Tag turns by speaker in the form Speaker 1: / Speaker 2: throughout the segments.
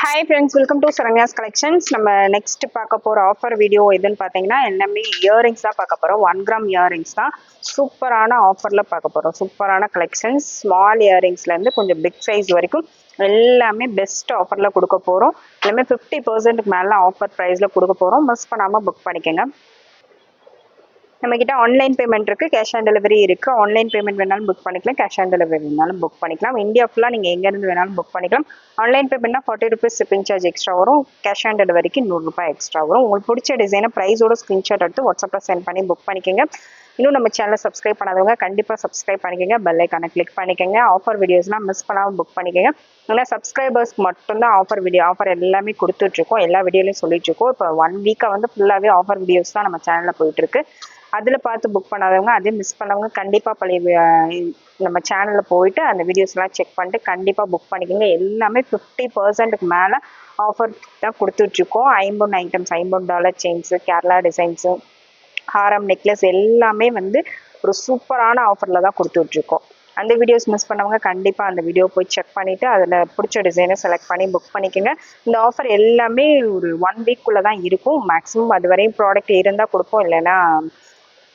Speaker 1: Hi friends, welcome to Saranya's Collections. நம்ம next பார்க்க போற ஆஃபர் வீடியோ எதுன்னு பார்த்தீங்கன்னா எல்லாமே இயரிங்ஸ் தான் பார்க்க போறோம். 1 கிராம் இயரிங்ஸ் தான் சூப்பரான ஆஃபர்ல பார்க்க போறோம். சூப்பரான கலெக்ஷன்ஸ், ஸ்மால் இயரிங்ஸ்ல இருந்து கொஞ்சம் பிக் சைஸ் வரைக்கும் எல்லாமே பெஸ்ட் ஆஃபர்ல கொடுக்க போறோம். எல்லாமே 50% மேல ஆஃபர் பிரைஸ்ல கொடுக்க போறோம். மிஸ் பண்ணாம புக் பண்ணிக்கங்க. நம்ம கிட்ட ஆன்லைன் பேமெண்ட் இருக்கு, கேஷ் ஆன் டெலிவரி இருக்கு. ஆன்லைன் பேமெண்ட் வேணாலும் புக் பண்ணிக்கலாம், கேஷ் ஆன் டெலிவரி வேணாலும் புக் பண்ணிக்கலாம். இந்தியா ஃபுல்லா நீங்க எங்க இருந்து வேணாலும் புக் பண்ணிக்கலாம். ஆன்லைன் பேமெண்ட்னா 40 rupees ஷிப்பிங் சார்ஜ் எக்ஸ்ட்ரா வரும். கேஷ் ஆன் டெலிவரிக்கு 100 ரூபாய் எக்ஸ்ட்ரா வரும். உங்களுக்கு பிடிச்ச டிசைனை பிரைஸோட ஸ்கிரீன்ஷாட் எடுத்து வாட்ஸ்அப்ல சென்ட் பண்ணி புக் பண்ணிக்கோங்க. இன்னும் நம்ம சேனலை சப்ஸ்கிரைப் பண்ணாதவங்க கண்டிப்பா சப்ஸ்கிரைப் பண்ணிக்கோங்க, பெல் ஐக்கானை கிளிக் பண்ணிக்கோங்க. ஆஃபர் வீடியோஸ்லாம் மிஸ் பண்ணாமல் புக் பண்ணிக்கோங்க. ஏன்னா சப்ஸ்கிரைபர்ஸ்க்கு மட்டும்தான் ஆஃபர் எல்லாமே கொடுத்துட்டு இருக்கோம். எல்லா வீடியோலையும் சொல்லிட்டு இருக்கோம். இப்போ 1 வீக்கா வந்து ஃபுல்லாவே ஆஃபர் வீடியோஸ் தான் நம்ம சேனல்ல போயிட்டு இருக்கு. அதில் பார்த்து புக் பண்ணாதவங்க, அதே மிஸ் பண்ணவங்க கண்டிப்பாக பழைய நம்ம சேனலில் போயிட்டு அந்த வீடியோஸ்லாம் செக் பண்ணிட்டு கண்டிப்பாக புக் பண்ணிக்கோங்க. எல்லாமே 50%க்கு மேலே ஆஃபர் தான் கொடுத்துட்ருக்கோம். 50 ஐட்டம்ஸ், $50 செயின்ஸு, கேரளா டிசைன்ஸு, ஹாரம், நெக்லஸ் எல்லாமே வந்து ஒரு சூப்பரான ஆஃபரில் தான் கொடுத்துட்ருக்கோம். அந்த வீடியோஸ் மிஸ் பண்ணவங்க கண்டிப்பாக அந்த வீடியோ போய் செக் பண்ணிவிட்டு அதில் பிடிச்ச டிசைனை செலக்ட் பண்ணி புக் பண்ணிக்கோங்க. இந்த ஆஃபர் எல்லாமே ஒரு 1 வீக்குள்ளே தான் இருக்கும். மேக்ஸிமம் அது வரையும் ப்ராடக்ட் இருந்தால் கொடுப்போம், இல்லைன்னா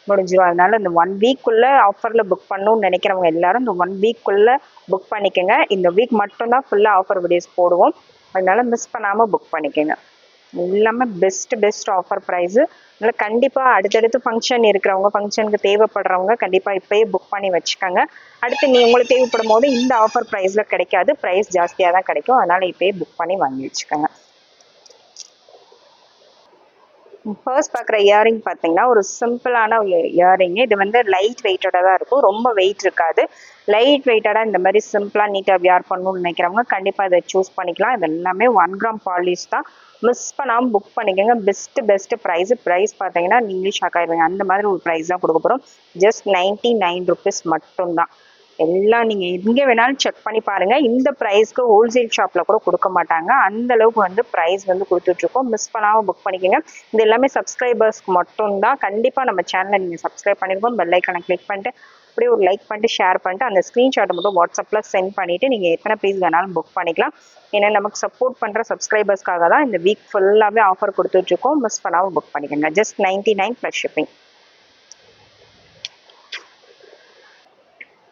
Speaker 1: முடிஞ்சிடும். அதனால இந்த 1 வீக்குள்ள ஆஃபர்ல புக் பண்ணணும்னு நினைக்கிறவங்க எல்லாரும் இந்த 1 வீக்குள்ள புக் பண்ணிக்கோங்க. இந்த வீக் மட்டும்தான் ஃபுல்லா ஆஃபர் வீடியோஸ் போடுவோம். அதனால மிஸ் பண்ணாம புக் பண்ணிக்கோங்க. எல்லாமே பெஸ்ட் ஆஃபர் ப்ரைஸு. அதனால கண்டிப்பா அடுத்தடுத்து ஃபங்க்ஷன் இருக்கிறவங்க, ஃபங்க்ஷனுக்கு தேவைப்படுறவங்க கண்டிப்பா இப்பயே புக் பண்ணி வச்சுக்கோங்க. அடுத்து உங்களுக்கு தேவைப்படும் போது இந்த ஆஃபர் ப்ரைஸ்ல கிடைக்காது, ப்ரைஸ் ஜாஸ்தியாக தான் கிடைக்கும். அதனால இப்பயே புக் பண்ணி வாங்கி வச்சுக்கோங்க. ஃபர்ஸ்ட் பார்க்குற இயரிங் பார்த்தீங்கன்னா ஒரு சிம்பிளான இயரிங். இது வந்து லைட் வெயிட்டடாக தான் இருக்கும், ரொம்ப வெயிட் இருக்காது. லைட் வெயிட்டடாக இந்த மாதிரி சிம்பிளாக நீட்டாக வியர் பண்ணணும்னு நினைக்கிறவங்க கண்டிப்பாக இதை சூஸ் பண்ணிக்கலாம். இது எல்லாமே 1 கிராம் பாலிஷ் தான். மிஸ் பண்ணாமல் புக் பண்ணிக்கோங்க. பெஸ்ட் ப்ரைஸ் பார்த்தீங்கன்னா நீங்களே ஷாக் ஆயிடுவீங்க. அந்த மாதிரி ஒரு ப்ரைஸ் தான் கொடுக்க போகிறோம். ஜஸ்ட் 99 rupees மட்டும்தான். எல்லாம் நீங்க எங்க வேணாலும் செக் பண்ணி பாருங்க. இந்த பிரைஸ்க்கு ஹோல்சேல் ஷாப்ல கூட கொடுக்க மாட்டாங்க. அந்த அளவுக்கு வந்து பிரைஸ் வந்து கொடுத்துட்டு இருக்கோம். மிஸ் பண்ணாம புக் பண்ணிக்கோங்க. இது எல்லாமே சப்ஸ்கிரைபர்ஸ்க்கு மட்டும்தான். கண்டிப்பா நம்ம சேனலை நீங்க சப்ஸ்கிரைப் பண்ணிருக்கோம், பெல் ஐக்கானை கிளிக் பண்ணிட்டு அப்படியே ஒரு லைக் பண்ணிட்டு ஷேர் பண்ணிட்டு அந்த ஸ்கிரீன்ஷாட்டை மட்டும் வாட்ஸ்அப்ல சென்ட் பண்ணிட்டு நீங்க எத்தனை பீஸ் வேணாலும் புக் பண்ணிக்கலாம். ஏன்னா நமக்கு சப்போர்ட் பண்ற சப்ஸ்கிரைபர்ஸ்க்காக தான் இந்த வீக் ஃபுல்லாவே ஆஃபர் கொடுத்துட்டு இருக்கோம். மிஸ் பண்ணாம புக் பண்ணிக்கோங்க. Just 99 + shipping.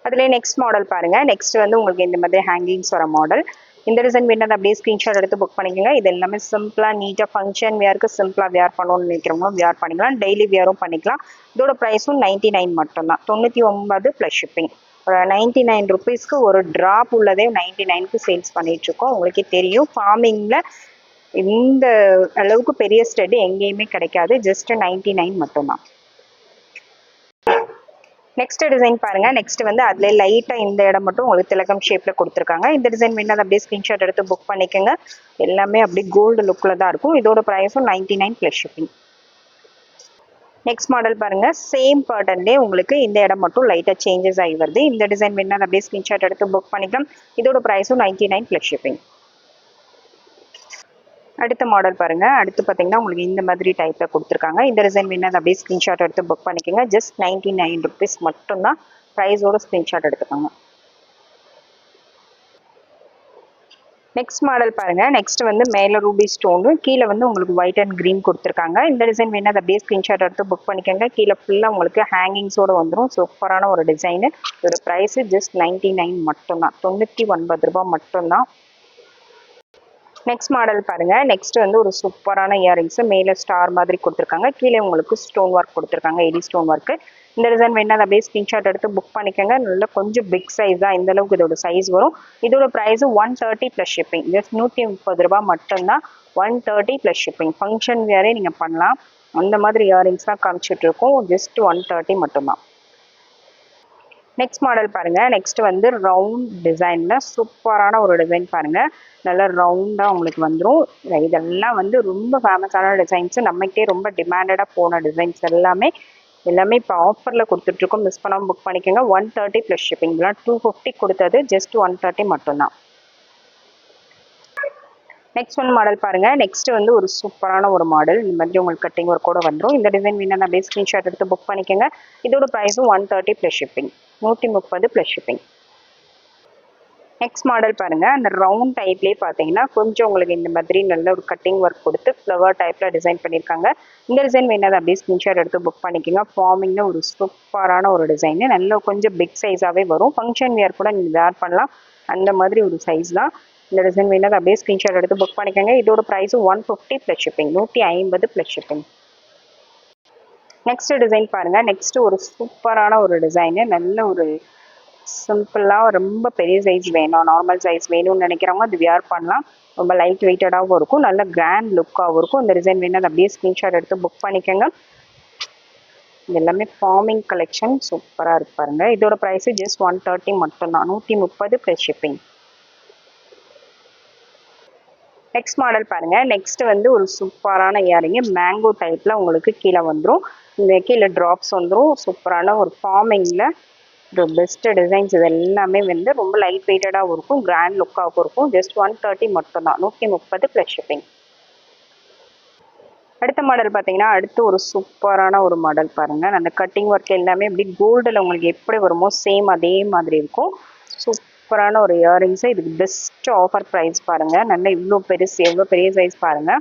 Speaker 1: அதுலேயே நெக்ஸ்ட் மாடல் பாருங்க. நெக்ஸ்ட் வந்து உங்களுக்கு இந்த மாதிரி ஹேங்கிங்ஸ் வர மாடல். இந்த டிசைன் வேணால் அப்படியே ஸ்க்ரீன்ஷாட் எடுத்து புக் பண்ணிக்கோங்க. இது எல்லாமே சிம்பிளாக நீட்டாக ஃபங்க்ஷன் வியருக்கு சிம்பிளாக வியர் பண்ணணும்னு நினைக்கிறவங்க வியர் பண்ணிக்கலாம். டெய்லி வியரும் பண்ணிக்கலாம். இதோட ப்ரைஸும் 99 மட்டும்தான். 99 + ஷிப்பிங். 99 rupeesக்கு ஒரு ட்ராப் உள்ளதே 99க்கு சேல்ஸ் பண்ணிட்டு இருக்கோம். உங்களுக்கே தெரியும், ஃபார்மிங்ல இந்த அளவுக்கு பெரிய ஸ்டெட் எங்கேயுமே கிடைக்காது. ஜஸ்ட் 99 மட்டும்தான். நெக்ஸ்ட் டிசைன் பாருங்க. நெக்ஸ்ட் வந்து அதுல லைட்டா இந்த இடம் மட்டும் உங்களுக்கு திலகம் ஷேப்ல கொடுத்துருக்காங்க. இந்த டிசைன் வேணா அப்படியே ஸ்கிரீன்ஷாட் எடுத்து புக் பண்ணிக்கோங்க. எல்லாமே அப்படியே கோல்டு லுக்ல தான் இருக்கும். இதோட ப்ரைஸும் 99 + ஷிப்பிங். நெக்ஸ்ட் மாடல் பாருங்க. சேம் பேட்டர்ன்லேயே உங்களுக்கு இந்த இடம் மட்டும் லைட்டா சேஞ்சஸ் ஆகி வருது. இந்த டிசைன் வேணா அப்படியே ஸ்கிரீன்ஷாட் எடுத்து புக் பண்ணிக்கலாம். இதோட ப்ரைஸும் 99 + ஷிப்பிங். அடுத்த மாடல் பாருங்க. அடுத்து பார்த்தீங்கன்னா உங்களுக்கு இந்த மாதிரி டைப்ல கொடுத்துருக்காங்க. இந்த டிசைன் வேணா அப்படியே ஸ்கிரீன்ஷாட் எடுத்து புக் பண்ணிக்கோங்க. ஜஸ்ட் 99 rupees மட்டும்தான். ப்ரைஸோட ஸ்கிரீன்ஷாட் எடுத்துக்கோங்க. நெக்ஸ்ட் மாடல் பாருங்க. நெக்ஸ்ட் வந்து மேல ரூபி ஸ்டோனு, கீழே வந்து உங்களுக்கு ஒயிட் அண்ட் கிரீன் கொடுத்துருக்காங்க. இந்த டிசைன் வேணா அப்படியே ஸ்கிரீன்ஷாட் எடுத்து புக் பண்ணிக்கோங்க. கீழே ஃபுல்லா உங்களுக்கு ஹேங்கிங்ஸோட வந்துடும். சூப்பரான ஒரு டிசைனு. இதோட ப்ரைஸ் ஜஸ்ட் 99 மட்டும்தான். 99 ரூபாய் மட்டும்தான். நெக்ஸ்ட் மாடல் பாருங்க. நெக்ஸ்ட் வந்து ஒரு சூப்பரான இயரிங்ஸ். மேல ஸ்டார் மாதிரி கொடுத்துருக்காங்க, கீழே உங்களுக்கு ஸ்டோன் ஒர்க் கொடுத்துருக்காங்க, எடி ஸ்டோன் ஒர்க். இந்த டிசைன் வேணா அப்படியே ஸ்கிரீன்ஷாட் எடுத்து புக் பண்ணிக்கோங்க. நல்லா கொஞ்சம் பிக் சைஸ் தான், இந்த அளவுக்கு இதோட சைஸ் வரும். இதோட ப்ரைஸ் 130 + ஷிப்பிங். ஜஸ்ட் 130 ரூபாய் மட்டும்தான். 130 + ஷிப்பிங். ஃபங்க்ஷன் வேறே நீங்க பண்ணலாம். அந்த மாதிரி இயரிங்ஸ் தான் காமிச்சிட்டு இருக்கோம். ஜஸ்ட் 130 மட்டும்தான். நெக்ஸ்ட் மாடல் பாருங்க. நெக்ஸ்ட் வந்து ரவுண்ட் டிசைன்ல சூப்பரான ஒரு டிசைன் பாருங்க. நல்லா ரவுண்டா உங்களுக்கு வந்துடும். இதெல்லாம் வந்து ரொம்ப ஃபேமஸான டிசைன்ஸ். நம்மகிட்டே ரொம்ப டிமாண்டடா போன டிசைன்ஸ் எல்லாமே இப்போ ஆஃபர்ல கொடுத்துட்டு இருக்கோம். மிஸ் பண்ணாம புக் பண்ணிக்கோங்க. 130 + ஷிப்பிங். இதெல்லாம் 250 கொடுத்தது, ஜஸ்ட் 130 மட்டும்தான். நெக்ஸ்ட் ஒன் மாடல் பாருங்க. நெக்ஸ்ட் வந்து ஒரு சூப்பரான ஒரு மாடல். இந்த மாதிரி உங்களுக்கு கட்டிங் ஒர்க் கூட வந்துடும். இந்த டிசைன் வேணா அப்படியே ஸ்கிரீன்ஷாட் எடுத்து புக் பண்ணிக்கோங்க. இதோட ப்ரைஸும் 130 + ஷிப்பிங். 130 + ஷிப்பிங். நெக்ஸ்ட் மாடல் பாருங்க, அந்த ரவுண்ட் டைப்லேயே பார்த்தீங்கன்னா கொஞ்சம் உங்களுக்கு இந்த மாதிரி நல்ல ஒரு கட்டிங் ஒர்க் கொடுத்து ஃப்ளவர் டைப்ல டிசைன் பண்ணியிருக்காங்க. இந்த டிசைன் வேணாது அப்படியே ஸ்கிரீன்ஷாட் எடுத்து புக் பண்ணிக்கோங்க. ஃபார்மிங்ல ஒரு சூப்பரான ஒரு டிசைன், நல்ல கொஞ்சம் பிக் சைஸாகவே வரும். ஃபங்க்ஷன் வியர் கூட நீங்கள் வேர் பண்ணலாம், அந்த மாதிரி ஒரு சைஸ் தான். இந்த டிசைன் வேணாது அப்படியே ஸ்கிரீன்ஷாட் எடுத்து புக் பண்ணிக்கோங்க. இதோட price 150 plus shipping, 150 plus shipping. Next design பாருங்க, நெக்ஸ்ட் ஒரு சூப்பரான ஒரு டிசைனு, நல்ல ஒரு சிம்பிளாக ரொம்ப பெரிய சைஸ் வேணும், நார்மல் சைஸ் வேணும்னு நினைக்கிறவங்க அது வியர் பண்ணலாம். ரொம்ப லைட் வெயிட்டடாகவும் இருக்கும், நல்ல கிராண்ட் லுக்காகவும் இருக்கும். இந்த டிசைன் வேணும் அது அப்படியே ஸ்க்ரீன்ஷாட் எடுத்து புக் பண்ணிக்கோங்க. இது எல்லாமே ஃபார்மிங் கலெக்ஷன், சூப்பராக இருக்கு பாருங்க. இதோட ப்ரைஸ் ஜஸ்ட் 130 மட்டும்தான், 130 ப்ளஸ் ஷிப்பிங். நெக்ஸ்ட் மாடல் பாருங்க, நெக்ஸ்ட் வந்து ஒரு சூப்பரான இயரிங், மேங்கோ டைப்ல உங்களுக்கு கீழே வந்துடும், இந்த கீழே ட்ராப்ஸ் வந்துடும். சூப்பரான ஒரு ஃபார்மிங்ல ஒரு பெஸ்ட் டிசைன்ஸ். இது எல்லாமே வந்து ரொம்ப லைட் வெயிட்டடாகவும் இருக்கும், கிராண்ட் லுக்காகவும் இருக்கும். ஜஸ்ட் 130 மட்டும்தான், 130 ப்ளஸ் ஷிப்பிங். அடுத்த மாடல் பார்த்தீங்கன்னா, அடுத்து ஒரு சூப்பரான ஒரு மாடல் பாருங்க. அந்த கட்டிங் ஒர்க் எல்லாமே இப்படி கோல்டில் உங்களுக்கு எப்படி வருமோ சேம் அதே மாதிரி இருக்கும். சூப்பரான ஒரு இயரிங்ஸ். இதுக்கு பெஸ்ட் ஆஃபர் ப்ரைஸ் பாருங்க. நல்ல இவ்வளோ பெருசு, எவ்வளோ பெரிய சைஸ் பாருங்க.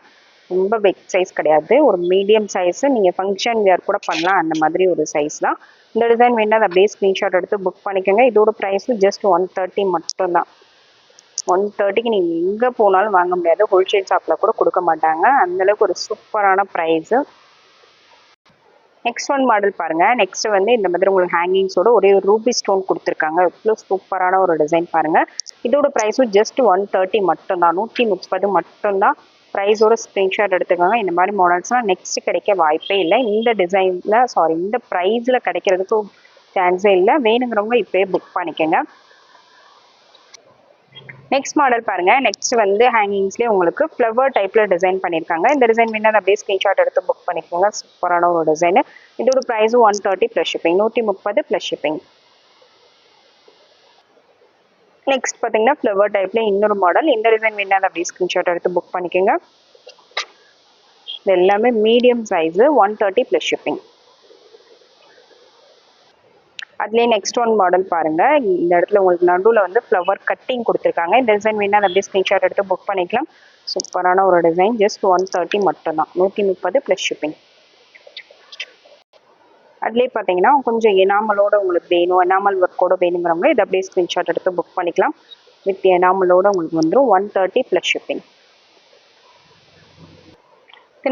Speaker 1: ரொம்ப பிக் சைஸ் கிடையாது, ஒரு மீடியம் சைஸு. நீங்கள் ஃபங்க்ஷன் வியர் கூட பண்ணலாம், அந்த மாதிரி ஒரு சைஸ் தான். இந்த டிசைன் வேணா அதை அப்படியே ஸ்க்ரீன்ஷாட் எடுத்து புக் பண்ணிக்கோங்க. இதோட ப்ரைஸும் ஜஸ்ட் 130 மட்டும்தான். 130க்கு நீங்கள் எங்கே போனாலும் வாங்க முடியாது, ஹோல்சேல் ஷாப்பில் கூட கொடுக்க மாட்டாங்க, அந்தளவுக்கு ஒரு சூப்பரான ப்ரைஸு. நெக்ஸ்ட் ஒன் மாடல் பாருங்க. நெக்ஸ்ட் வந்து இந்த மாதிரி உங்களுக்கு ஹேங்கிங்ஸோட ஒரே ஒரு ரூபி ஸ்டோன் கொடுத்துருக்காங்க. இவ்வளோ சூப்பரான ஒரு டிசைன் பாருங்க. இதோட ப்ரைஸும் ஜஸ்ட் 130 மட்டும்தான், 130 மட்டும்தான். ப்ரைஸோட ஸ்க்ரீன்ஷாட் எடுத்துக்கோங்க. இந்த மாதிரி மாடல்ஸ்லாம் நெக்ஸ்ட் கிடைக்க வாய்ப்பே இல்லை, இந்த டிசைனில் சாரி இந்த ப்ரைஸில் கிடைக்கிறதுக்கு சான்ஸே இல்லை. வேணுங்கிறவங்க இப்போயே புக் பண்ணிக்கோங்க. நெக்ஸ்ட் மாடல் பாருங்க. நெக்ஸ்ட் வந்து ஹேங்கிங்ஸ்லேயே உங்களுக்கு ஃப்ளவர் டைப்ல டிசைன் பண்ணியிருக்காங்க. இந்த டிசைன் வேணா அப்படியே ஸ்க்ரீன்ஷாட் எடுத்து புக் பண்ணிக்கோங்க. சூப்பரான ஒரு டிசைன். இதோட ப்ரைஸும் 130 plus shipping, 130 plus shipping. Next பார்த்தீங்கன்னா ஃப்ளவர் டைப்ல இன்னொரு மாடல். இந்த டிசைன் வேணா அப்படியே ஸ்க்ரீன்ஷாட் எடுத்து புக் பண்ணிக்கோங்க. இது எல்லாமே மீடியம் சைஸு, 130 ப்ளஸ் ஷிப்பிங். அதுலேயே நெக்ஸ்ட் ஒன் மாடல் பாருங்க. இந்த இடத்துல உங்களுக்கு நடுவில் வந்து ஃப்ளவர் கட்டிங் கொடுத்துருக்காங்க. இந்த டிசைன் வேணா அதை அப்படியே ஸ்க்ரீன்ஷாட் எடுத்து புக் பண்ணிக்கலாம். சூப்பரான ஒரு டிசைன், ஜஸ்ட் 130 மட்டும்தான், 130 ப்ளஸ் ஷிப்பிங். அதுலேயே பார்த்தீங்கன்னா கொஞ்சம் எனாமலோட உங்களுக்கு வேணும், எனாமல் ஒர்க்கோட வேணுங்கிறவங்க இதை அப்படியே ஸ்க்ரீன்ஷாட் எடுத்து புக் பண்ணிக்கலாம். வித் எனாமலோட உங்களுக்கு வந்துடும், 130 ப்ளஸ் ஷிப்பிங்.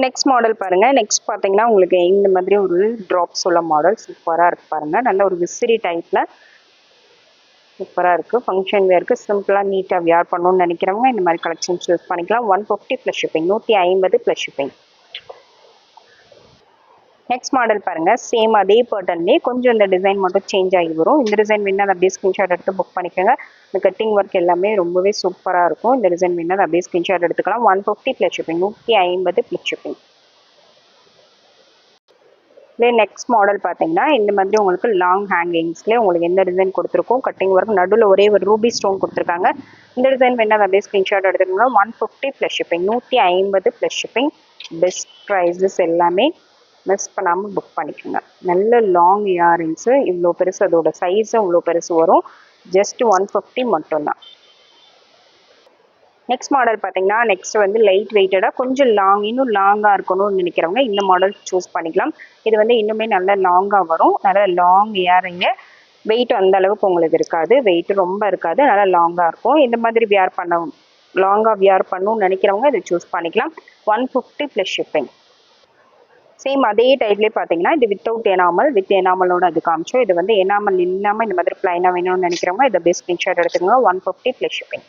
Speaker 1: நெக்ஸ்ட் மாடல் பாருங்க. நெக்ஸ்ட் பார்த்தீங்கன்னா உங்களுக்கு இந்த மாதிரி ஒரு ட்ராப்ஸ் உள்ள மாடல் சூப்பராக இருக்கு பாருங்க. நல்ல ஒரு விசிறி டைப்ல சூப்பராக இருக்கு. ஃபங்க்ஷன் வேருக்கு சிம்பிளாக நீட்டாக வியர் பண்ணணும்னு நினைக்கிறவங்க இந்த மாதிரி கலெக்ஷன்ஸ் யூஸ் பண்ணிக்கலாம். 150 plus shipping, 150 plus shipping. Next model பாருங்க. சேம் அதே பேட்டர்ன்லேயே கொஞ்சம் இந்த டிசைன் மட்டும் சேஞ்ச் ஆகி வரும். இந்த டிசைன் வேணா அதை அப்படியே ஸ்க்ரீன்ஷாட் எடுத்து புக் பண்ணிக்கோங்க. இந்த கட்டிங் ஒர்க் எல்லாமே ரொம்பவே சூப்பராக இருக்கும். இந்த டிசைன் வேணா அதை அப்படியே ஸ்க்ரீன்ஷாட் எடுத்துக்கலாம். 150 ப்ளஸ் ஷிப்பிங், 150 ப்ளஸ் ஷிப்பிங். இதே நெக்ஸ்ட் மாடல் பார்த்தீங்கன்னா இந்த மாதிரி உங்களுக்கு லாங் ஹேங்கிங்ஸ்லேயே உங்களுக்கு எந்த டிசைன் கொடுத்துருக்கோம், கட்டிங் ஒர்க் நடுவில் ஒரே ஒரு ரூபி ஸ்டோன் கொடுத்துருக்காங்க. இந்த டிசைன் வேணா அதை அப்படியே ஸ்க்ரீன்ஷாட் எடுத்துக்கோங்க. 150 plus shipping, 150 plus shipping. Best prices எல்லாமே மிஸ் பண்ணாமல் புக் பண்ணிக்கோங்க. நல்ல லாங் இயரிங்ஸு, இவ்வளோ பெருசு, அதோட சைஸும் இவ்வளோ பெருசு வரும். ஜஸ்ட் 150 மட்டும்தான். நெக்ஸ்ட் மாடல் பார்த்தீங்கன்னா நெக்ஸ்ட் வந்து லைட் வெயிட்டடாக கொஞ்சம் லாங், இன்னும் லாங்காக இருக்கணும்னு நினைக்கிறவங்க இந்த மாடல் சூஸ் பண்ணிக்கலாம். இது வந்து இன்னுமே நல்ல லாங்காக வரும், நல்ல லாங் இயரிங்கு. வெயிட் அந்த அளவுக்கு உங்களுக்கு இருக்காது, வெயிட் ரொம்ப இருக்காது, நல்லா லாங்காக இருக்கும். இந்த மாதிரி வியர் பண்ண லாங்காக வியர் பண்ணணும்னு நினைக்கிறவங்க இதை சூஸ் பண்ணிக்கலாம். 150 ப்ளஸ் ஷிப்பிங். சேம் அதே டைப்லேயே பார்த்தீங்கன்னா இது வித்தவுட் எனாமல், வித் எனாமலோட அது காமிச்சோம். இது வந்து எனாமல் இல்லாமல் இந்த மாதிரி பிளைனாக வேணும்னு நினைக்கிறவங்க இதை பெஸ்ட் ஸ்க்ரீன்ஷாட் எடுத்துக்கோங்க. 150 ப்ளஸ் ஷிப்பிங்.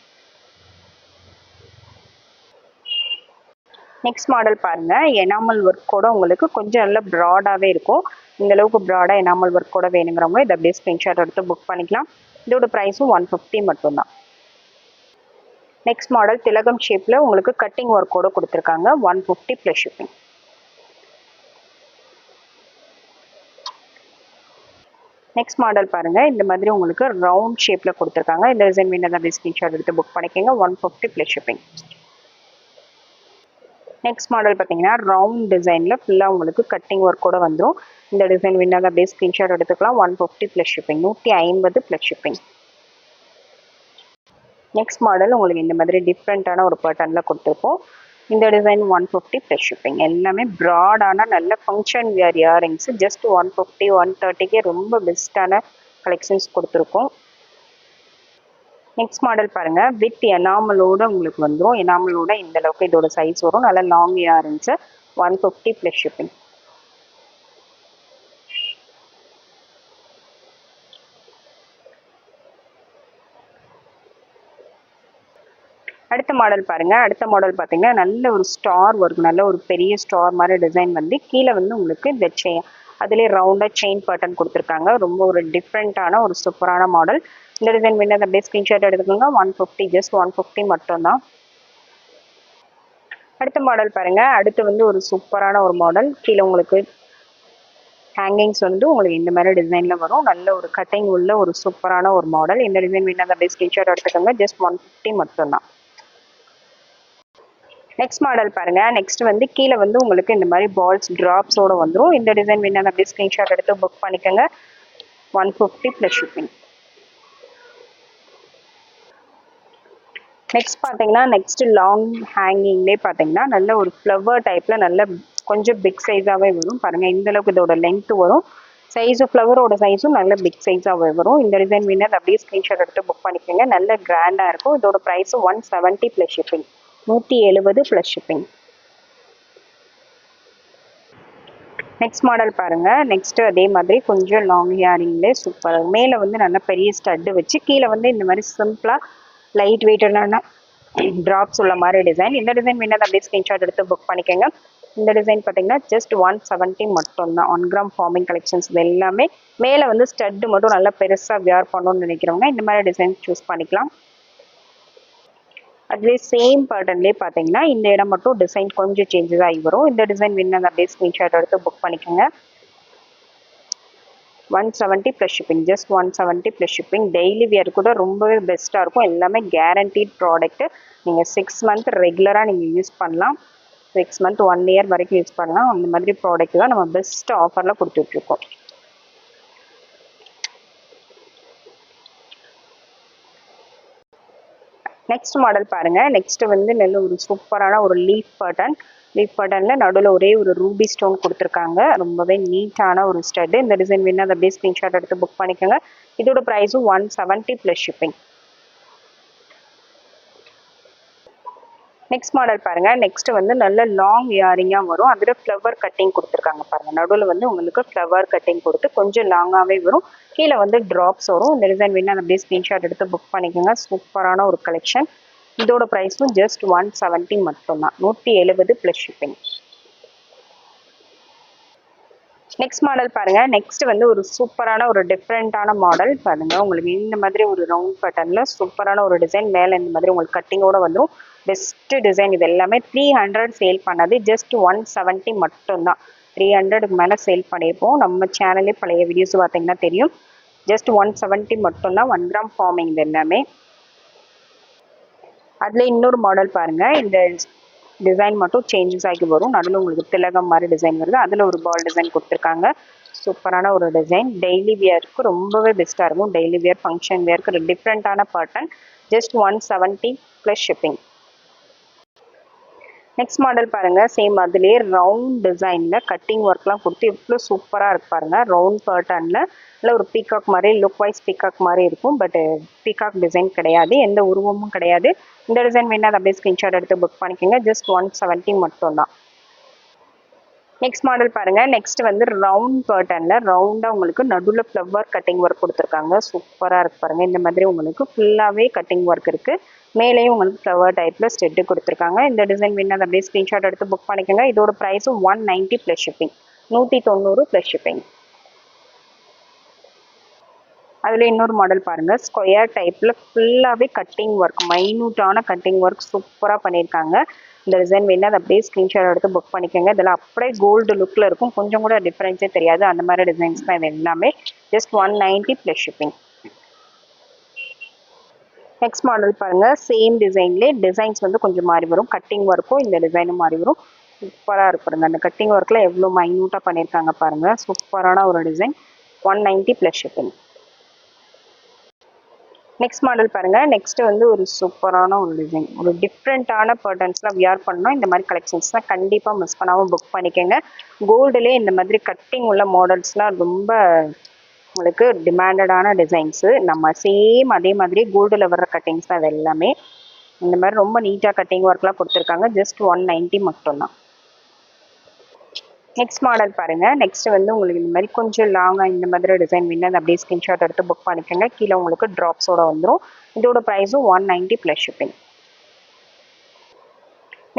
Speaker 1: நெக்ஸ்ட் மாடல் பாருங்க. எனாமல் ஒர்க்கோட உங்களுக்கு கொஞ்சம் நல்ல ப்ராடாகவே இருக்கும். இந்த அளவுக்கு ப்ராடாக எனாமல் ஒர்க்கோட வேணுங்கிறவங்க இதை அப்படியே ஸ்க்ரீன்ஷாட் எடுத்து புக் பண்ணிக்கலாம். இதோட ப்ரைஸும் 150 மட்டும்தான். நெக்ஸ்ட் மாடல் திலகம் ஷேப்பில் உங்களுக்கு கட்டிங் ஒர்க்கோட கொடுத்துருக்காங்க. 150 ப்ளஸ் ஷிப்பிங். நெக்ஸ்ட் மாடல் பாருங்க. இந்த மாதிரி உங்களுக்கு ரவுண்ட் ஷேப்பில் கொடுத்துருக்காங்க. இந்த டிசைன் வேணும் அப்படியே ஸ்க்ரீன்ஷாட் எடுத்து புக் பண்ணிக்கோங்க. 150 ப்ளஸ் ஷிப்பிங். நெக்ஸ்ட் மாடல் பார்த்தீங்கன்னா ரவுண்ட் டிசைனில் ஃபுல்லாக உங்களுக்கு கட்டிங் ஒர்க்கோட வந்துடும். இந்த டிசைன் வேணாலும் அப்படியே ஸ்க்ரீன்ஷாட் எடுத்துக்கலாம். 150 plus shipping, 150 plus shipping. Next model உங்களுக்கு இந்த மாதிரி டிஃப்ரெண்ட்டான ஒரு பேட்டர்னில் கொடுத்துருப்போம். இந்த டிசைன் 150 ப்ளஸ் ஷிப்பிங். எல்லாமே ப்ராடான நல்ல ஃபங்க்ஷன் வியர் இயரிங்ஸ். ஜஸ்ட் 150 130க்கே ரொம்ப பெஸ்ட்டான கலெக்ஷன்ஸ் கொடுத்துருக்கோம். நெக்ஸ்ட் மாடல் பாருங்க, வித் எனாமலோட உங்களுக்கு வந்துடும். எனாமலோட இந்த அளவுக்கு இதோட சைஸ் வரும். நல்ல லாங் இயரிங்ஸ் 150 ப்ளஸ் ஷிப்பிங். அடுத்த மாடல் பாருங்க. அடுத்த மாடல் பார்த்தீங்கன்னா நல்ல ஒரு ஸ்டார் ஒர்க், நல்ல ஒரு பெரிய ஸ்டார் மாதிரி டிசைன் வந்து கீழே வந்து உங்களுக்கு இந்த அதுலேயே ரவுண்டாக செயின் பேட்டர்ன் கொடுத்துருக்காங்க. ரொம்ப ஒரு டிஃப்ரெண்ட்டான ஒரு சூப்பரான மாடல். இந்த டிசைன் வேணும் அப்படியே ஸ்க்ரீன்ஷாட் எடுத்துக்கோங்க. 150, ஜஸ்ட் 150 மட்டும்தான். அடுத்த மாடல் பாருங்க. அடுத்து வந்து ஒரு சூப்பரான ஒரு மாடல். கீழே உங்களுக்கு ஹேங்கிங்ஸ் வந்து உங்களுக்கு இந்த மாதிரி டிசைனில் வரும். நல்ல ஒரு கட்டிங் உள்ள ஒரு சூப்பரான ஒரு மாடல். இந்த டிசைன் வேணும் அப்படியே ஸ்க்ரீன்ஷாட் எடுத்துக்கோங்க. ஜஸ்ட் 150 மட்டும்தான். நெக்ஸ்ட் மாடல் பாருங்க. நெக்ஸ்ட் வந்து கீழே வந்து உங்களுக்கு இந்த மாதிரி பால்ஸ் டிராப்ஸோட வந்துடும். இந்த டிசைன் வேணும் அப்படியே ஸ்க்ரீன்ஷாட் எடுத்து புக் பண்ணிக்கோங்க. 150 ப்ளஸ் ஷிப்பிங். நெக்ஸ்ட் பார்த்தீங்கன்னா நெக்ஸ்ட் லாங் ஹேங்கிங்லேயே பார்த்தீங்கன்னா நல்ல ஒரு ஃப்ளவர் டைப்பில் நல்ல கொஞ்சம் பிக் சைஸாகவே வரும். பாருங்கள் இந்த அளவுக்கு இதோட லென்த்து வரும். சைஸு ஃப்ளவரோட சைஸும் நல்ல பிக் சைஸாகவே வரும். இந்த டிசைன் வேணும் அப்படியே ஸ்க்ரீன்ஷாட் எடுத்து புக் பண்ணிக்கோங்க. நல்ல கிராண்டாக இருக்கும். இதோட price 170 plus shipping. 170 plus shipping. Next model பாருங்க. நெக்ஸ்ட் அதே மாதிரி கொஞ்சம் லாங் ஹேரிங்லேயே சூப்பர். மேலே வந்து நல்ல பெரிய ஸ்டட்டு வச்சு கீழே வந்து இந்த மாதிரி சிம்பிளாக லைட் வெயிட்டான ட்ராப்ஸ் உள்ள மாதிரி டிசைன். இந்த டிசைன் வேணால் அப்படியே ஸ்க்ரீன்ஷாட் எடுத்து புக் பண்ணிக்கோங்க. இந்த டிசைன் பார்த்தீங்கன்னா ஜஸ்ட் 170 மட்டும்தான். 1 கிராம் ஃபார்மிங் கலெக்ஷன்ஸ் இது எல்லாமே. மேலே வந்து ஸ்டட்டு மட்டும் நல்லா பெருசாக வியர் பண்ணணும்னு நினைக்கிறவங்க இந்த மாதிரி டிசைன் சூஸ் பண்ணிக்கலாம். அதுலேயே சேம் பேட்டர்ன்லேயே பார்த்தீங்கன்னா இந்த இடம் மட்டும் டிசைன் கொஞ்சம் சேஞ்சஸ் ஆகி வரும். இந்த டிசைன் வேணும் அப்படியே ஸ்க்ரீன்ஷாட் எடுத்து புக் பண்ணிக்கோங்க. 170 plus shipping. Just 170 plus shipping. Daily wear கூட ரொம்பவே பெஸ்ட்டாக இருக்கும். எல்லாமே கேரண்டீட் ப்ராடக்ட்டு. நீங்கள் 6 மந்த் ரெகுலராக நீங்கள் யூஸ் பண்ணலாம். 6 மந்த் 1 இயர் வரைக்கும் யூஸ் பண்ணலாம். அந்த மாதிரி ப்ராடக்ட் தான் நம்ம பெஸ்ட் ஆஃபரில் கொடுத்துட்ருக்கோம். நெக்ஸ்ட் மாடல் பாருங்க. நெக்ஸ்ட் வந்து நல்ல ஒரு சூப்பரான ஒரு லீஃப் பேட்டர்னில் நடுவில் ஒரே ஒரு ரூபி ஸ்டோன் கொடுத்துருக்காங்க. ரொம்பவே நீட்டான ஒரு ஸ்டட். இந்த டிசைன் வேணும் அதை அப்படியே ஸ்க்ரீன்ஷாட் எடுத்து புக் பண்ணிக்கோங்க. இதோட ப்ரைஸும் 170 ப்ளஸ் ஷிப்பிங். நெக்ஸ்ட் மாடல் பாருங்க. நெக்ஸ்ட் வந்து நல்ல லாங் இயரிங்காக வரும். அதில் ஃப்ளவர் கட்டிங் கொடுத்துருக்காங்க பாருங்க. நடுவில் வந்து உங்களுக்கு ஃப்ளவர் கட்டிங் கொடுத்து கொஞ்சம் லாங்காகவே வரும். கீழே வந்து ட்ராப்ஸ் வரும். இந்த டிசைன் வேணும் அப்படியே ஸ்க்ரீன்ஷாட் எடுத்து புக் பண்ணிக்கோங்க. சூப்பரான ஒரு கலெக்ஷன். இதோட ப்ரைஸும் ஜஸ்ட் 170 மட்டும்தான். 170 ப்ளஸ் ஷிப்பிங். நெக்ஸ்ட் மாடல் பாருங்க. நெக்ஸ்ட் வந்து ஒரு சூப்பரான ஒரு டிஃப்ரெண்டான மாடல் பாருங்க. உங்களுக்கு இந்த மாதிரி ஒரு ரவுண்ட் பேட்டர்னில் சூப்பரான ஒரு டிசைன். மேலே இந்த மாதிரி உங்களுக்கு கட்டிங்கோட வந்துடும். Best design. இது எல்லாமே 300 சேல் பண்ணது. ஜஸ்ட் 170 மட்டும்தான். 300க்கு மேலே சேல் பண்ணியிருப்போம். நம்ம சேனல்லே பழைய வீடியோஸ் பார்த்தீங்கன்னா தெரியும். ஜஸ்ட் 170 மட்டும்தான். 1 கிராம் ஃபார்மிங் இது எல்லாமே. அதில் இன்னொரு மாடல் பாருங்க. இந்த டிசைன் மட்டும் சேஞ்சஸ் ஆகி வரும். நடுவில் உங்களுக்கு திலகம் மாதிரி டிசைன் வருது. அதில் ஒரு பால் டிசைன் கொடுத்துருக்காங்க. சூப்பரான ஒரு டிசைன். டெய்லி வியருக்கு ரொம்பவே பெஸ்ட்டாக இருக்கும். டெய்லி வியர் ஃபங்க்ஷன் வியருக்கு ஒரு டிஃப்ரெண்ட்டான pattern. Just 170 plus shipping. Next model பாருங்கள். சேம் அதுலேயே ரவுண்ட் டிசைனில் கட்டிங் ஒர்க்லாம் கொடுத்து எவ்வளோ சூப்பராக இருக்கு பாருங்கள். ரவுண்ட் பேட்டர்னில் இல்லை ஒரு பீகாக் மாதிரி லுக் வைஸ் பீகாக் மாதிரி இருக்கும். பட் பீகாக் டிசைன் கிடையாது. எந்த உருவமும் கிடையாது. இந்த டிசைன் வேணால் அதை அப்படியே ஸ்க்ரீன்ஷாட் எடுத்து புக் பண்ணிக்கோங்க. ஜஸ்ட் 170 மட்டும்தான். நெக்ஸ்ட் மாடல் பாருங்கள். நெக்ஸ்ட் வந்து ரவுண்ட் பேட்டர்னில் ரவுண்டாக உங்களுக்கு நடுவில் ஃப்ளவர் கட்டிங் ஒர்க் கொடுத்துருக்காங்க. சூப்பராக இருக்கு பாருங்கள். இந்த மாதிரி உங்களுக்கு ஃபுல்லாகவே கட்டிங் ஒர்க் இருக்குது. மேலேயும் உங்களுக்கு ஃப்ளவர் டைப்பில் ஸ்டெட்டு கொடுத்துருக்காங்க. இந்த டிசைன் வேணும் அதை அப்படியே ஸ்க்ரீன்ஷாட் எடுத்து புக் பண்ணிக்கோங்க. இதோட ப்ரைஸும் 190 ப்ளஸ் ஷிப்பிங். 190 plus shipping. அதில் இன்னொரு மாடல் பாருங்கள். ஸ்கொயர் டைப்பில் ஃபுல்லாகவே கட்டிங் ஒர்க், மைன்யூட்டான கட்டிங் ஒர்க் சூப்பராக பண்ணியிருக்காங்க. இந்த டிசைன் வேணும் அதை அப்படியே ஸ்க்ரீன்ஷாட் எடுத்து புக் பண்ணிக்கோங்க. இதெல்லாம் அப்படியே கோல்டு லுக்கில் இருக்கும். கொஞ்சம் கூட டிஃப்ரென்ஸே தெரியாது. அந்த மாதிரி டிசைன்ஸ் தான் இது எல்லாமே. Just 190 plus shipping. Next model பாருங்கள். சேம் டிசைன்லேயே டிசைன்ஸ் வந்து கொஞ்சம் மாறி வரும். கட்டிங் ஒர்க்கும் இந்த டிசைனும் மாறி வரும். சூப்பராக இருக்கு பாருங்கள். அந்த கட்டிங் ஒர்க்கில் எவ்வளோ மைன்யூட்டாக பண்ணியிருக்காங்க பாருங்கள். சூப்பரான ஒரு design. 190 plus shipping. Next model பாருங்க. நெக்ஸ்ட் வந்து ஒரு சூப்பரான ஒரு டிசைன், ஒரு டிஃப்ரெண்ட்டான பேட்டர்ன்ஸ்லாம் வியர் பண்ணோம். இந்த மாதிரி கலெக்ஷன்ஸ்லாம் கண்டிப்பாக மிஸ் பண்ணாமல் புக் பண்ணிக்கோங்க. கோல்டுலேயே இந்த மாதிரி கட்டிங் உள்ள மாடல்ஸ்லாம் ரொம்ப உங்களுக்கு டிமாண்டடான டிசைன்ஸு. நம்ம சேம் அதே மாதிரி கோல்டில் வர்ற கட்டிங்ஸ் தான் அது எல்லாமே. இந்த மாதிரி ரொம்ப நீட்டாக கட்டிங் ஒர்க்லாம் கொடுத்துருக்காங்க. ஜஸ்ட் 190 மட்டும்தான். நெக்ஸ்ட் மாடல் பாருங்க. நெக்ஸ்ட் வந்து உங்களுக்கு இந்த மாதிரி கொஞ்சம் லாங்காக இந்த மாதிரி டிசைன் வேணும், அது அப்படியே ஸ்கிரீன்ஷாட் எடுத்து புக் பண்ணிக்கோங்க. கீழே உங்களுக்கு ட்ராப்ஸோட வந்துடும். இதோட ப்ரைஸும் 190 ப்ளஸ் ஷிப்பிங்.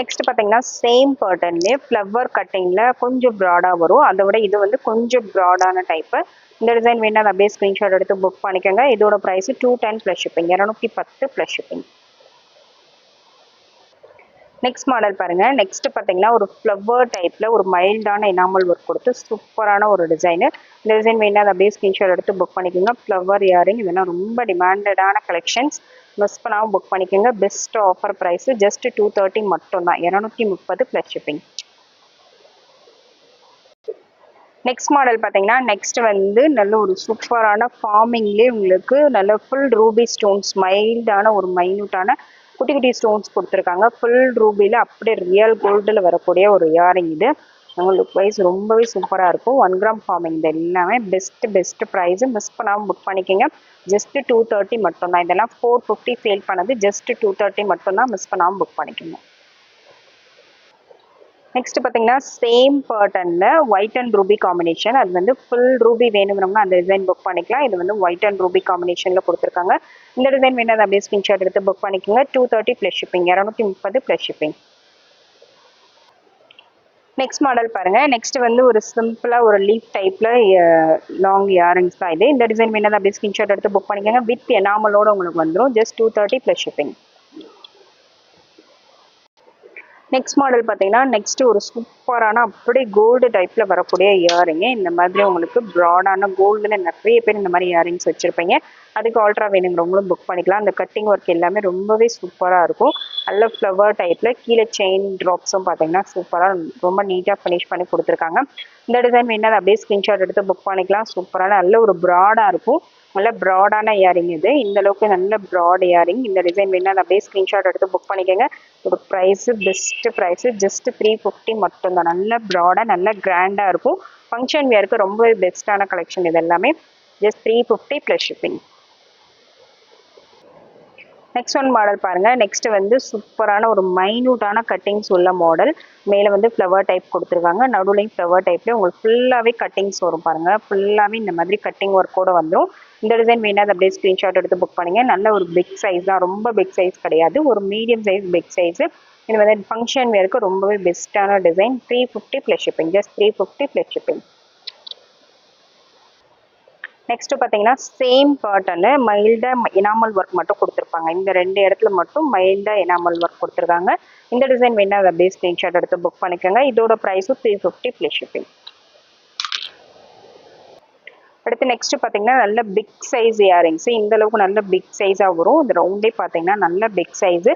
Speaker 1: நெக்ஸ்ட் பார்த்தீங்கன்னா சேம் பேட்டர்ன்லேயே ஃப்ளவர் கட்டிங்கில் கொஞ்சம் ப்ராடாக வரும். அதை விட இது வந்து கொஞ்சம் ப்ராடான டைப்பு. இந்த டிசைன் வேணும், அது அப்படியே ஸ்க்ரீன்ஷாட் எடுத்து புக் பண்ணிக்கோங்க. இதோட price 210 plus shipping, 210 plus shipping. Next model பாருங்க. நெக்ஸ்ட் பார்த்தீங்கன்னா ஒரு ஃப்ளவர் டைப்ல ஒரு மைல்டான எனாமல் ஒர்க் கொடுத்து சூப்பரான ஒரு டிசைனு. இந்த டிசைன் வேணா அதை அப்படியே ஸ்கிரீன்ஷாட் எடுத்து புக் பண்ணிக்கோங்க. ஃப்ளவர் இயரிங் இதெல்லாம் ரொம்ப டிமாண்டடான கலெக்ஷன்ஸ், மிஸ் பண்ணாமல் புக் பண்ணிக்கோங்க. பெஸ்ட் ஆஃபர் ப்ரைஸ் ஜஸ்ட் 230 மட்டும்தான், 230 ப்ளஸ் ஷிப்பிங். நெக்ஸ்ட் மாடல் பார்த்தீங்கன்னா நெக்ஸ்ட் வந்து நல்ல ஒரு சூப்பரான ஃபார்மிங்லேயே உங்களுக்கு நல்ல ஃபுல் ரூபி ஸ்டோன்ஸ், மைல்டான ஒரு மைன்யூட்டான குட்டி குட்டி ஸ்டோன்ஸ் கொடுத்துருக்காங்க. ஃபுல் ரூபியில் அப்படியே ரியல் கோல்டில் வரக்கூடிய ஒரு இயரிங் இது. உங்களுக்கு வைஸ் ரொம்பவே சூப்பராக இருக்கும். 1 கிராம் ஃபார்மிங் இது எல்லாமே பெஸ்ட் ப்ரைஸு, மிஸ் பண்ணாமல் புக் பண்ணிக்கோங்க. ஜஸ்ட் 230 மட்டும்தான். இதெல்லாம் 450 சேல் பண்ணது, ஜஸ்ட் 230 மட்டும்தான், மிஸ் பண்ணாமல் புக் பண்ணிக்கோங்க. நெக்ஸ்ட் பார்த்தீங்கன்னா சேம் பேட்டர்னில் ஒயிட் அண்ட் ரூபி காம்பினேஷன். அது வந்து ஃபுல் ரூபி வேணுங்கிறவங்க அந்த டிசைன் புக் பண்ணிக்கலாம். இது வந்து ஒயிட் அண்ட் ரூபி காம்பினேஷனில் கொடுத்துருக்காங்க. இந்த டிசைன் வேணும், அதை அப்படியே ஸ்க்ரீன்ஷாட் எடுத்து புக் பண்ணிக்கோங்க. 230 plus shipping, 230 plus shipping. Next model பாருங்க. நெக்ஸ்ட் வந்து ஒரு சிம்பிளா ஒரு லீஃப் டைப்ல லாங் இயரிங்ஸ் தான் இது. இந்த டிசைன் வேணும், அப்படியே ஸ்கிரீன்ஷாட் எடுத்து புக் பண்ணிக்கோங்க. வித் எனாமலோட உங்களுக்கு வந்துடும். Just 230 plus shipping. Next model பார்த்தீங்கன்னா நெக்ஸ்ட் ஒரு சூப்பரான அப்படியே கோல்டு டைப்பில் வரக்கூடிய இயரிங்கு. இந்த மாதிரி உங்களுக்கு ப்ராடான கோல்டில் நிறைய பேர் இந்த மாதிரி இயரிங்ஸ் வச்சுருப்பீங்க. அதுக்கு ஆல்ட்ரா வேணுங்கிறவங்களும் புக் பண்ணிக்கலாம். அந்த கட்டிங் ஒர்க் எல்லாமே ரொம்பவே சூப்பராக இருக்கும். நல்ல ஃப்ளவர் டைப்பில் கீழே செயின் ட்ராப்ஸும் பார்த்தீங்கன்னா சூப்பராக ரொம்ப நீட்டாக ஃபினிஷ் பண்ணி கொடுத்துருக்காங்க. இந்த டிசைன் வேணால் அப்படியே ஸ்க்ரீன்ஷாட் எடுத்து புக் பண்ணிக்கலாம். சூப்பரான நல்ல ஒரு ப்ராடாக இருக்கும். நல்ல ப்ராடான இயரிங் இது. இந்த அளவுக்கு நல்ல ப்ராட் இயரிங். இந்த டிசைன் வேணால் அப்படியே ஸ்க்ரீன்ஷாட் எடுத்து புக் பண்ணிக்கோங்க. ஒரு ப்ரைஸு பெஸ்ட் ப்ரைஸு ஜஸ்ட் 350 மட்டும்தான். நல்ல ப்ராடாக நல்ல கிராண்டாக இருக்கும். ஃபங்க்ஷன் வியருக்கு ரொம்ப பெஸ்ட்டான கலெக்ஷன் இது எல்லாமே. Just 350 plus shipping. Next one model பாருங்க. நெக்ஸ்ட் வந்து சூப்பரான ஒரு மைன்யூட்டான கட்டிங்ஸ் உள்ள மாடல். மேலே வந்து ஃப்ளவர் டைப் கொடுத்துருக்காங்க. நடுவுலையும் ஃப்ளவர் டைப்லேயே உங்களுக்கு ஃபுல்லாகவே கட்டிங்ஸ் வரும் பாருங்க. ஃபுல்லாகவே இந்த மாதிரி கட்டிங் ஒர்க்கோட வந்துடும். இந்த டிசைன் வேணால் அப்படியே ஸ்க்ரீன்ஷாட் எடுத்து புக் பண்ணுங்க. நல்ல ஒரு பிக் சைஸ் தான், ரொம்ப பிக் சைஸ் கிடையாது, ஒரு மீடியம் சைஸ் பிக் சைஸு. இது வந்து ஃபங்க்ஷன் வேருக்கு ரொம்பவே பெஸ்ட்டான design. 350 plus shipping, just 350 plus shipping. Next பார்த்தீங்கன்னா சேம் பேட்டர்னு மைல்டாக எனாமல் ஒர்க் மட்டும் கொடுத்துருப்பாங்க. இந்த 2 இடத்துல மட்டும் மைல்டாக எனாமல் ஒர்க் கொடுத்துருக்காங்க. இந்த டிசைன் வேணால் அதை அப்படியே ஸ்க்ரீன்ஷாட் எடுத்து புக் பண்ணிக்கோங்க. இதோட ப்ரைஸும் 350 ப்ளஸ் ஷிப்பிங். அடுத்து நெக்ஸ்ட் பார்த்தீங்கன்னா நல்ல பிக் சைஸ் இயரிங்ஸ். இந்த அளவுக்கு நல்ல பிக் சைஸாக வரும். இந்த ரவுண்டே பார்த்தீங்கன்னா நல்ல பிக் சைஸு,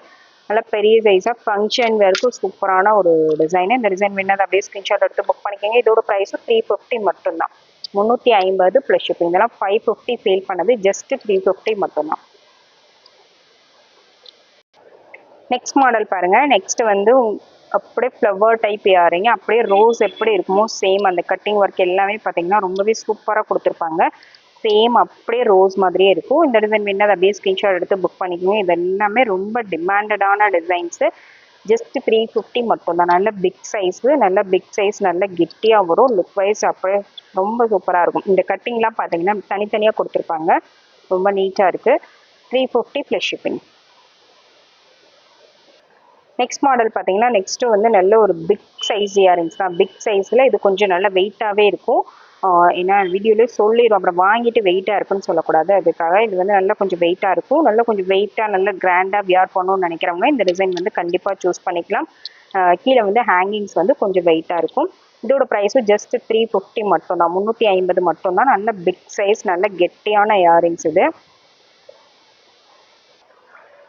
Speaker 1: நல்ல பெரிய சைஸாக ஃபங்க்ஷன் வேருக்கு சூப்பரான ஒரு டிசைனு. இந்த டிசைன் வேணால் அப்படியே ஸ்க்ரீன்ஷாட் எடுத்து புக் பண்ணிக்கோங்க. இதோட ப்ரைஸும் 350 மட்டும்தான், 350 ப்ளஸ் ஷிப்பிங். இதெல்லாம் 550 சேல் பண்ணது, ஜஸ்ட் 350 மட்டும்தான். நெக்ஸ்ட் மாடல் பாருங்க. நெக்ஸ்ட் வந்து அப்படியே ஃப்ளவர் டைப் இயரிங், அப்படியே ரோஸ் எப்படி இருக்குமோ சேம் அந்த கட்டிங் ஒர்க் எல்லாமே பார்த்தீங்கன்னா ரொம்பவே சூப்பராக கொடுத்துருப்பாங்க. சேம் அப்படியே ரோஸ் மாதிரியே இருக்கும். இந்த டிசைன் வேணால் அப்படியே ஸ்க்ரீன்ஷாட் எடுத்து புக் பண்ணிக்கோங்க. இது எல்லாமே ரொம்ப டிமாண்டடான டிசைன்ஸு. ஜஸ்ட் 350 மட்டும்தான். நல்ல பிக் சைஸு, நல்ல பிக் சைஸ், நல்ல கெட்டியாக வரும். லுக் வைஸ் அப்படியே ரொம்ப சூப்பராக இருக்கும். இந்த கட்டிங்லாம் பார்த்தீங்கன்னா தனித்தனியாக கொடுத்துருப்பாங்க, ரொம்ப நீட்டாக இருக்குது. 350 ப்ளஸ் ஷிப்பிங். நெக்ஸ்ட் மாடல் பார்த்தீங்கன்னா நெக்ஸ்ட் வந்து நல்ல ஒரு பிக் சைஸ் இயரிங்ஸ் தான். பிக் சைஸில் இது கொஞ்சம் நல்ல வெயிட்டாகவே இருக்கும். ஏன்னா வீடியோலேயே சொல்லிடும், அப்புறம் வாங்கிட்டு வெயிட்டாக இருக்குன்னு சொல்லக்கூடாது, அதுக்காக இது வந்து நல்லா கொஞ்சம் வெயிட்டாக இருக்கும். நல்லா கொஞ்சம் வெயிட்டாக நல்ல கிராண்டாக வியர் பண்ணணும்னு நினைக்கிறவங்க இந்த டிசைன் வந்து கண்டிப்பாக சூஸ் பண்ணிக்கலாம். கீழே வந்து ஹேங்கிங்ஸ் வந்து கொஞ்சம் வெயிட்டாக இருக்கும். இதோட ப்ரைஸும் ஜஸ்ட் 350 மட்டும்தான், 350 மட்டும்தான். நல்ல பிக் சைஸ், நல்ல கெட்டியான இயரிங்ஸ் இது.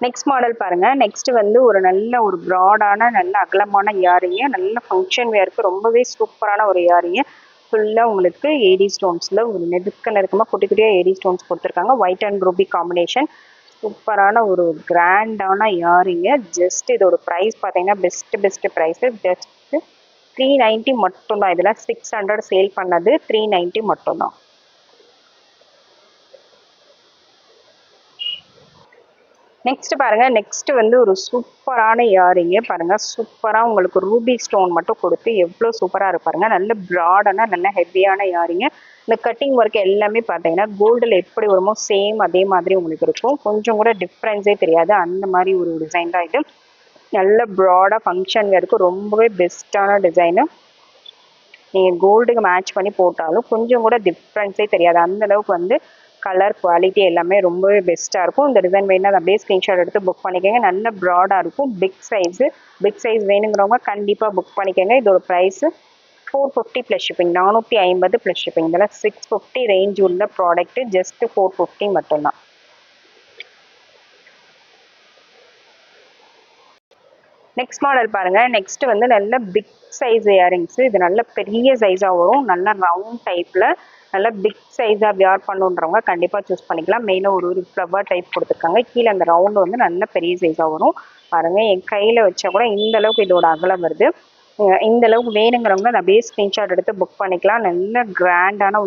Speaker 1: நெக்ஸ்ட் மாடல் பாருங்க. நெக்ஸ்ட் வந்து ஒரு நல்ல ஒரு ப்ராடான நல்ல அகலமான இயரிங்கு, நல்ல ஃபங்க்ஷன் வேருக்கு ரொம்பவே சூப்பரான ஒரு இயரிங்கு. ஃபுல்லாக உங்களுக்கு ஏடி ஸ்டோன்ஸில் ஒரு நெருக்கமாக குட்டி குட்டியாக ஏடி ஸ்டோன்ஸ் கொடுத்துருக்காங்க. White and Ruby combination. சூப்பரான ஒரு கிராண்டான இயரிங்கு. ஜஸ்ட் இதோட ப்ரைஸ் பார்த்தீங்கன்னா பெஸ்ட் ப்ரைஸு. ஜஸ்ட் 390 மட்டும்தான். இதில் 600 சேல் பண்ணது 390 மட்டும்தான். நெக்ஸ்ட் பாருங்க, நெக்ஸ்ட் வந்து ஒரு சூப்பரான இயரிங்கு பாருங்க. சூப்பரா உங்களுக்கு ரூபி ஸ்டோன் மட்டும் கொடுத்து எவ்வளோ சூப்பரா இருப்பாருங்க. நல்ல ப்ராடான நல்ல ஹெவியான இயரிங்கு. இந்த கட்டிங் ஒர்க் எல்லாமே பார்த்தீங்கன்னா கோல்டில் எப்படி வருமோ சேம் அதே மாதிரி உங்களுக்கு இருக்கும். கொஞ்சம் கூட டிஃப்ரென்ஸே தெரியாது. அந்த மாதிரி ஒரு டிசைன் தான் இது. நல்ல ப்ராடாக ஃபங்க்ஷன் வேருக்கு ரொம்பவே பெஸ்ட்டான டிசைனு. நீங்கள் கோல்டுக்கு மேட்ச் பண்ணி போட்டாலும் கொஞ்சம் கூட டிஃப்ரென்ஸே தெரியாது. அந்த அளவுக்கு வந்து கலர் குவாலிட்டி எல்லாமே ரொம்பவே பெஸ்ட்டாக இருக்கும். இந்த டிசைன் வேணும்னா அதை அப்படியே ஸ்க்ரீன்ஷாட் எடுத்து புக் பண்ணிக்கோங்க. நல்ல ப்ராடாக இருக்கும். பிக் சைஸ் வேணுங்கிறவங்க கண்டிப்பாக புக் பண்ணிக்கோங்க. இதோட price 450 plus shipping. 450 plus shipping. இதெல்லாம் 650 ரேஞ்ச் உள்ள ப்ராடக்ட்டு. ஜஸ்ட் 450 மட்டும்தான். நெக்ஸ்ட் மாடல் பாருங்க. நெக்ஸ்ட் வந்து நல்ல பிக் சைஸ் இயரிங்ஸ். இது நல்ல பெரிய சைஸாக வரும். நல்ல ரவுண்ட் டைப்பில் நல்ல பிக் சைஸாக வியர் பண்ணுன்றவங்க கண்டிப்பாக சூஸ் பண்ணிக்கலாம். மேலே ஒரு ஃப்ளவர் டைப் கொடுத்துருக்காங்க. கீழே அந்த ரவுண்டு வந்து நல்ல பெரிய சைஸாக வரும். பாருங்க, என் கையில் வச்சா கூட இந்த அளவுக்கு இதோட அகலம் வருது. இந்த அளவுக்கு வேணுங்கிறவங்க அதை அப்படியே ஸ்க்ரீன்ஷாட் எடுத்து புக் பண்ணிக்கலாம். நல்ல கிராண்டான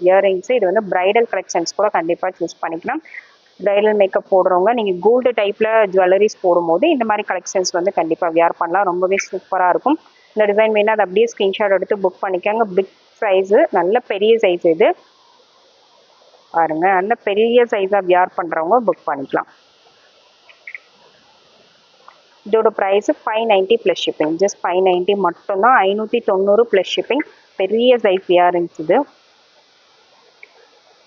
Speaker 1: இயரிங்ஸ். இது வந்து பிரைடல் கலெக்ஷன்ஸ் கூட கண்டிப்பாக சூஸ் பண்ணிக்கலாம். பிரைடல் மேக்கப் போடுறவங்க நீங்கள் கோல்டு டைப்பில் ஜுவல்லரிஸ் போடும்போது இந்த மாதிரி கலெக்ஷன்ஸ் வந்து கண்டிப்பாக வியர் பண்ணலாம். ரொம்பவே சூப்பராக இருக்கும். இந்த டிசைன் வேணால் அதை அப்படியே ஸ்க்ரீன்ஷாட் எடுத்து புக் பண்ணிக்கோங்க. பிக் சைஸு, நல்ல பெரிய சைஸ் இது பாருங்க. நல்ல பெரிய சைஸாக வியர் பண்ணுறவங்க புக் பண்ணிக்கலாம். இதோட ப்ரைஸு 590 ப்ளஸ் ஷிப்பிங். ஜஸ்ட் 590 மட்டும்தான். 590 ப்ளஸ் ஷிப்பிங். பெரிய சைஸ் இயரிங்ஸ் இது.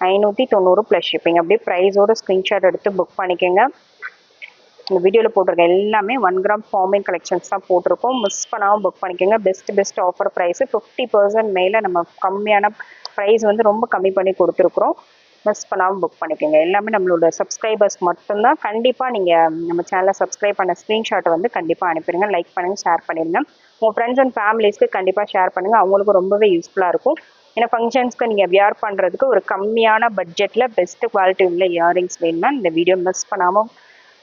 Speaker 1: 590 ப்ளஸ் ஷிப்பிங். அப்படியே ப்ரைஸோட ஸ்க்ரீன்ஷாட் எடுத்து புக் பண்ணிக்கோங்க. இந்த வீடியோவில் போட்டிருக்க எல்லாமே 1 கிராம் ஃபார்மிங் கலெக்ஷன்ஸ் தான் போட்டிருக்கோம். மிஸ் பண்ணாமல் புக் பண்ணிக்கோங்க. Best offer price. 50% மேலே நம்ம கம்மியான ப்ரைஸ் வந்து ரொம்ப கம்மி பண்ணி கொடுத்துருக்குறோம். மிஸ் பண்ணாமல் புக் பண்ணிக்கோங்க. எல்லாமே நம்மளோட சப்ஸ்கிரைபர்ஸ் மட்டும்தான். கண்டிப்பாக நீங்கள் நம்ம சேனலை சப்ஸ்கிரைப் பண்ண ஸ்க்ரீன்ஷாட்டை வந்து கண்டிப்பாக அனுப்பிடுங்க. லைக் பண்ணுங்கள், ஷேர் பண்ணிடுங்க. உங்கள் ஃப்ரெண்ட்ஸ் அண்ட் ஃபேமிலிஸ்க்கு கண்டிப்பாக ஷேர் பண்ணுங்கள். அவங்களுக்கும் ரொம்பவே யூஸ்ஃபுல்லாக இருக்கும். ஏன்னா ஃபங்க்ஷன்ஸ்க்கு நீங்கள் வியர் பண்ணுறதுக்கு ஒரு கம்மியான பட்ஜெட்டில் பெஸ்ட் குவாலிட்டி உள்ள இயரிங்ஸ் வேணும்னா இந்த வீடியோ மிஸ் பண்ணாமல்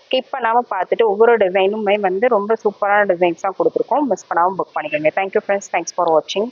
Speaker 1: ஸ்கிப் பண்ணாமல் பார்த்துட்டு ஒவ்வொரு டிசைனுமே வந்து ரொம்ப சூப்பரான டிசைன்ஸ் தான் கொடுத்துருக்கோம். மிஸ் பண்ணாமல் புக் பண்ணிக்கோங்க. Thank you friends. தேங்க்ஸ் ஃபார் வாட்சிங்.